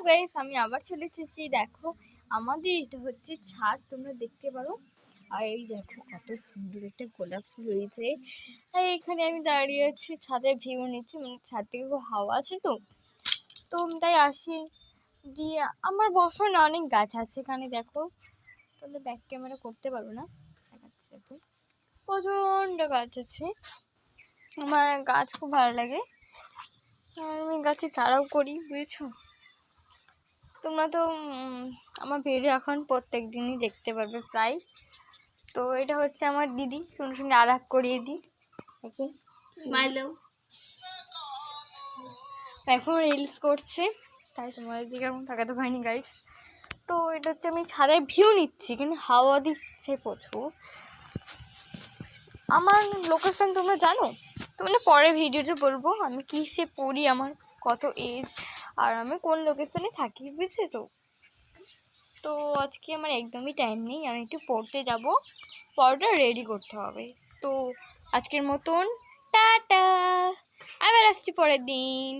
Guys, আমি আবার চলে এসেছি। দেখো আমাদের এটা হচ্ছে ছাদ, তোমরা দেখতে পারো। আর এই দেখো কত সুন্দর একটা গোলাপ ফুল রয়েছে। আর এখানে আমি দাঁড়িয়ে আছি, ছাদের ভিউ নিচ্ছি, মানে ছাদ থেকে খুব হাওয়া আছে তো তো তাই আসি। দিয়ে আমার বসার না অনেক গাছ আছে এখানে, দেখো তাহলে ব্যাক ক্যামেরা করতে পারবো না, দেখাচ্ছি। দেখো প্রচণ্ড গাছ আছে, আমার গাছ খুব ভালো লাগে। আর আমি গাছে চারাও করি, বুঝেছো। তোমরা তো আমার ভিডিও এখন প্রত্যেক দিনই দেখতে পারবে প্রায়। তো এটা হচ্ছে আমার দিদি, শুনে শুনে আর এক করিয়ে দিই। ওকে স্মাইলও এখন রিলস করছে, তাই তোমাদের দিকে এখন তাকাতে পারিনি গাইস। তো এটা হচ্ছে আমি ছাদের ভিউ নিচ্ছি, কিন্তু হাওয়া দিচ্ছে প্রচুর। আমার লোকেশন তোমরা জানো, তোমরা পরে ভিডিওতে বলবো আমি কিসে পড়ি, আমার কত এজ, আর আমি কোন লোকেশনে থাকি, বুঝছো তো। তো আজকে আমার একদমই টাইম নেই, আমি একটু পড়তে যাব, পড়াটা রেডি করতে হবে। তো আজকের মতন টাটা, আবার আসছি পরের দিন।